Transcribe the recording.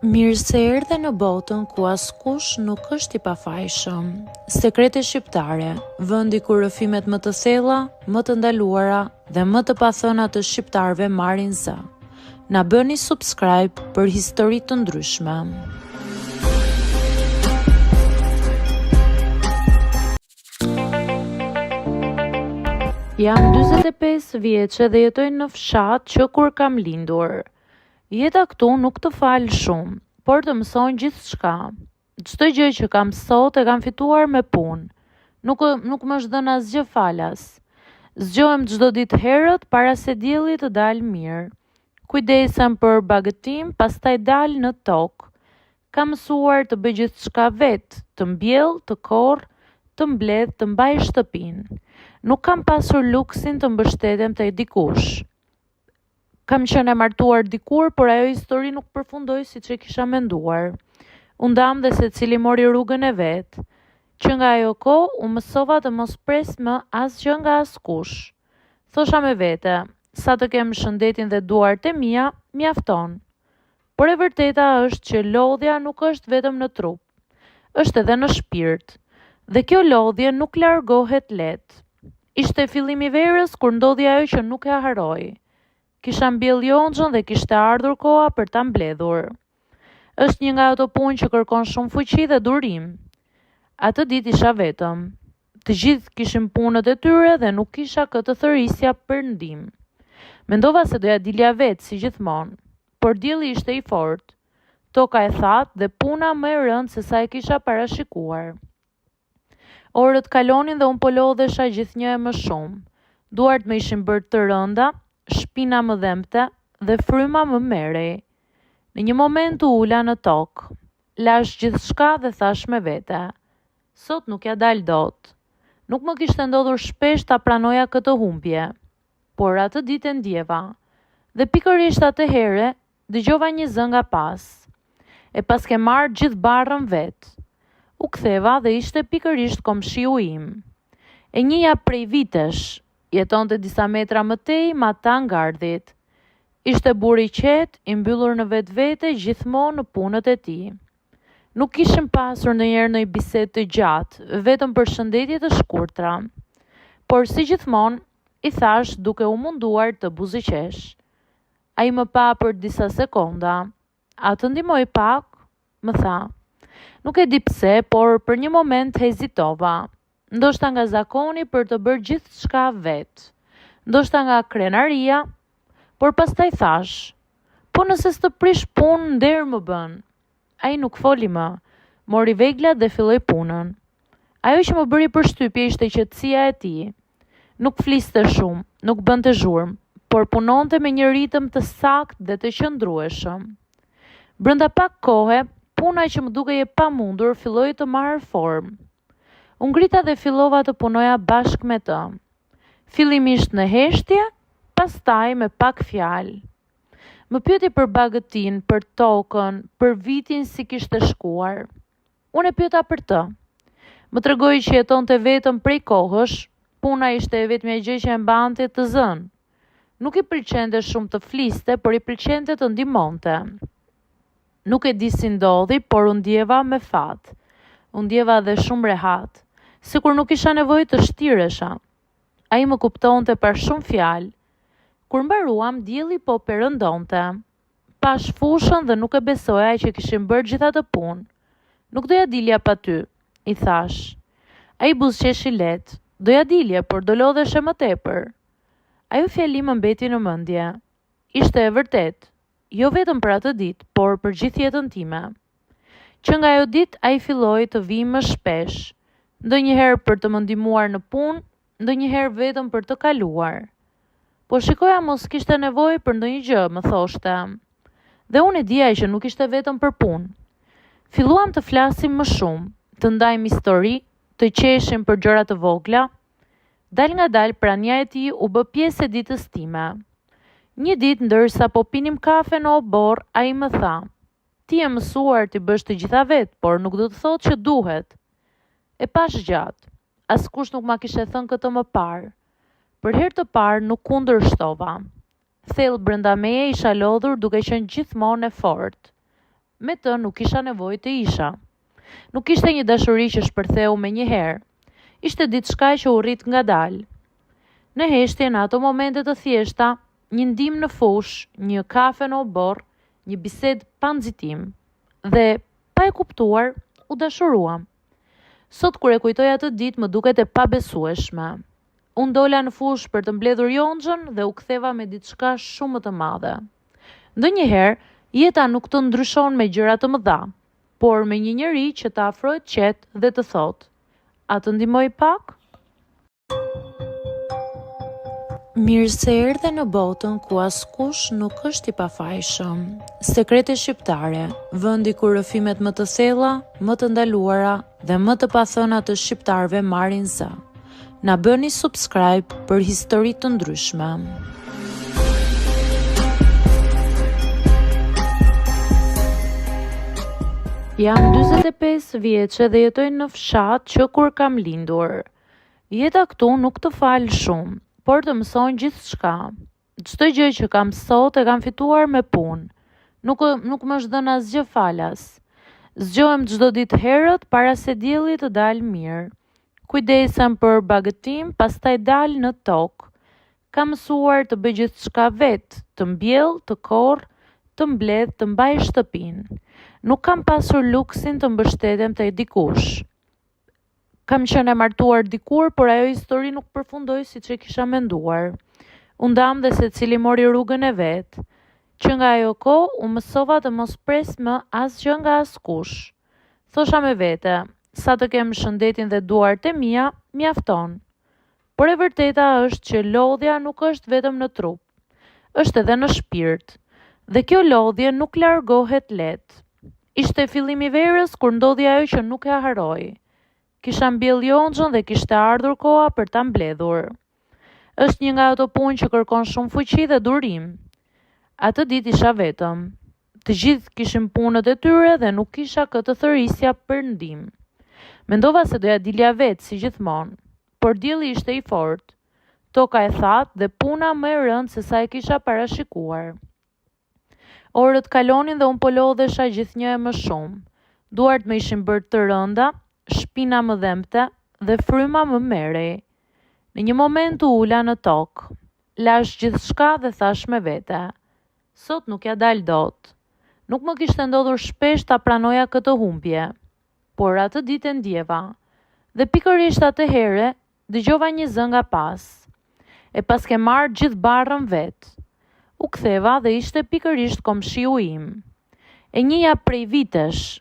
Mirë se erdhe në botën ku askush nuk është i pafajshëm. Sekrete shqiptare, vendi ku rrëfimet më të thella, më të ndaluara dhe më të pathëna të shqiptarëve marrin zë. Na bëni subscribe për histori të ndryshme. Jam 45 vjeçe dhe jetoj në fshat që kur kam lindur. Jeta këtu nuk të falë shumë, por të mëson gjithçka. Çdo gjë që kam sot e kam fituar me punë. Nuk më është dhënë asgjë falas. Zgjohem çdo ditë herët para se dielli të dalë mirë. Kujdesem për bagëtim, pastaj dal në tokë. Kam mësuar të bëj gjithçka vetë, të mbjell, të korr, të mbledh, të mbaj shtëpinë. Nuk kam pasur luksin të mbështetem tek dikush. Kam qenë e martuar dikur, por ajo histori nuk përfundoi siç e kisha menduar. U ndam dhe secili mori rrugën e vet. Që nga ajo kohë u mësova të mos pres më asgjë nga askush. Thosha me vete, sa të kem shëndetin dhe duart e mia, mjafton. Por e vërteta është që lodhja nuk është vetëm në trup, është edhe në shpirt. Dhe kjo lodhje nuk largohet lehtë. Ishte fillimi i verës kur ndodhi ajo që nuk e harroj. Kisha mbjell jonxhën dhe kishte ardhur koha për ta mbledhur. Është një nga ato punë që kërkon shumë fuqi dhe durim. Atë ditë isha vetëm. Të gjithë kishin punët e tyre dhe nuk kisha këtë thërisja për ndihmë. Mendova se doja dilja vetë si gjithmonë, por dielli ishte i fortë. Toka e thatë dhe puna më e rëndë se sa e kisha parashikuar. Orët kalonin dhe unë po lodhesha gjithnjë e më shumë. Duart më ishin bërë të rënda, shpina më dhemte dhe fryma më merrej. Në një moment u ula në tokë. Lash gjithçka dhe thash me vete. Sot nuk ja dal dot. Nuk më kishte ndodhur shpesh ta pranoja këtë humbje. Por atë ditë e ndjeva. Dhe pikërisht atë here dëgjova një zë nga pas. E pas ke marrë gjithë barrën vet. U ktheva dhe ishte pikërisht komshiu im. E njëja prej vitesh. Jetonte disa metra më tej ma ta ngardhit. Ishte burr i qetë, i mbyllur në vetvete gjithmonë në punët e tij. Nuk kishim pasur ndonjëherë një bisedë të gjatë, vetëm për shëndetje të shkurtra. Por si gjithmonë, i thash duke u munduar të buzëqesh. Ai më pa për disa sekonda. A të ndihmoj pak? Më tha. Nuk e di pse, por për një moment hezitova. Ndoshta nga zakoni për të bërë gjithçka vetë. Ndoshta nga krenaria, por pastaj thash, po nëse s'të prish punë, nder më bën. Ai nuk foli më, mori veglat dhe filloi punën. Ajo që më bëri përshtypje ishte qetësia e tij. Nuk fliste shumë, nuk bënte zhurmë, por punonte me një ritëm të saktë dhe të qëndrueshëm. Brenda pak kohe, puna që më dukej e pamundur filloi të marrë formë. Unë ngrita dhe fillova të punoja bashkë me të. Fillimisht në heshtje, pastaj me pak fjalë. Më pyeti për bagëtin, për tokën, për vitin si kishte shkuar. Unë e pyeta për të. Më tregoi që jetonte vetëm prej kohësh, puna ishte e vetmja gjë që e mbante të zënë. Nuk i pëlqente shumë të fliste, por i pëlqente të ndihmonte. Nuk e di si ndodhi, por u ndjeva me fat. U ndjeva dhe shumë rehat. Sikur nuk isha nevojë të shtiresha. Ai më kuptonte për shumë fjalë. Kur mbaruam, dielli po perëndonte. Pash fushën dhe nuk e besoja që kishim bërë gjithë atë punë. Nuk doja dilja pa ty, i thash. Ai buzëqeshi lehtë. Doja dilje, por do lodheshe më tepër. Ajo fjali më mbeti në mendje. Ishte e vërtetë, jo vetëm për atë ditë, por për gjithë jetën time. Që nga ajo ditë ai filloi të vijë më shpesh. Ndonjëherë për të më ndihmuar në punë, ndonjëherë vetëm për të kaluar. Po shikoja mos kishte nevojë për ndonjë gjë, më thoshte. Dhe unë e dija që nuk ishte vetëm për punë. Filluam të flasim më shumë, të ndajmë histori, të qeshim për gjëra të vogla. Dal nga dal prania e tij u bë pjesë e ditës time. Një ditë ndërsa po pinim kafe në obor, ai më tha: "Ti je mësuar të bësh të gjitha vetë, por nuk do të thotë që duhet." E pash gjatë. Askush nuk ma kishte thënë këtë më parë. Për herë të parë nuk kundërshtova. Thellë brenda meje isha lodhur duke qenë gjithmonë e fortë. Me të nuk kisha nevojë të isha. Nuk ishte një dashuri që shpërtheu me një herë. Ishte diçka që u rrit ngadalë. Në heshtje në ato momente të thjeshta, një ndim në fush, një kafe në obor, një bisedë pa nxitim. Dhe pa e kuptuar, u dashuruam. Sot kur e kujtoj atë ditë më duket e pabesueshme. Unë dola në fush për të mbledhur Jonxhën dhe u ktheva me diçka shumë më të madhe. Ndonjëherë, jeta nuk të ndryshon me gjëra të mëdha, por me një njeri që të afrohet qetë dhe të thotë: "A të ndihmoj pak?" Mirë se erdhe në botën ku askush nuk është i pafajshëm. Sekrete shqiptare, vendi ku rrëfimet më të thella, më të ndaluara dhe më të pathëna të shqiptarëve marrin zë. Na bëni subscribe për histori të ndryshme. Jam 45 vjeçe dhe jetoj në fshat që kur kam lindur. Jeta këtu nuk të falë shumë, por të mëson gjithçka. Çdo gjë që kam sot e kam fituar me punë. Nuk më është dhënë asgjë falas. Zgjohem çdo ditë herët para se dielli të dalë mirë. Kujdesem për bagëtim, pastaj dal në tokë. Kam mësuar të bëj gjithçka vetë, të mbjell, të korr, të mbledh, të mbaj shtëpinë. Nuk kam pasur luksin të mbështetem te dikush. Kam qenë e martuar dikur, por ajo histori nuk përfundoi siç e kisha menduar. U ndam dhe secili mori rrugën e vet. Që nga ajo kohë u mësova të mos pres më asgjë nga askush. Thosha me vete: sa të kem shëndetin dhe duart e mia, mjafton. Por e vërteta është që lodhja nuk është vetëm në trup, është edhe në shpirt. Dhe kjo lodhje nuk largohet lehtë. Ishte fillimi i verës kur ndodhi ajo që nuk e harroj. Kisha mbjell Jonxhën dhe kishte ardhur koha për ta mbledhur. Është një nga ato punë që kërkon shumë fuqi dhe durim. Atë ditë isha vetëm. Të gjithë kishin punët e tyre dhe nuk kisha këtë thërisja për ndihmë. Mendova se doja dilja vetë si gjithmonë, por dielli ishte i fortë. Toka e thatë dhe puna më e rëndë se sa e kisha parashikuar. Orët kalonin dhe unë po lodhesha gjithnjë e më shumë. Duart më ishin bërë të rënda, shpina më dhëmte dhe fryma më merrej. Në një moment u ula në tokë. Lash gjithçka dhe thash me vete: sot nuk ja dal dot. Nuk më kishte ndodhur shpesh ta pranoja këtë humbje, por atë ditë e ndjeva. Dhe pikërisht atë here dëgjova një zë nga pas. E pas ke marrë gjithë barrën vet. U ktheva dhe ishte pikërisht komshiu im. E njëja prej vitesh,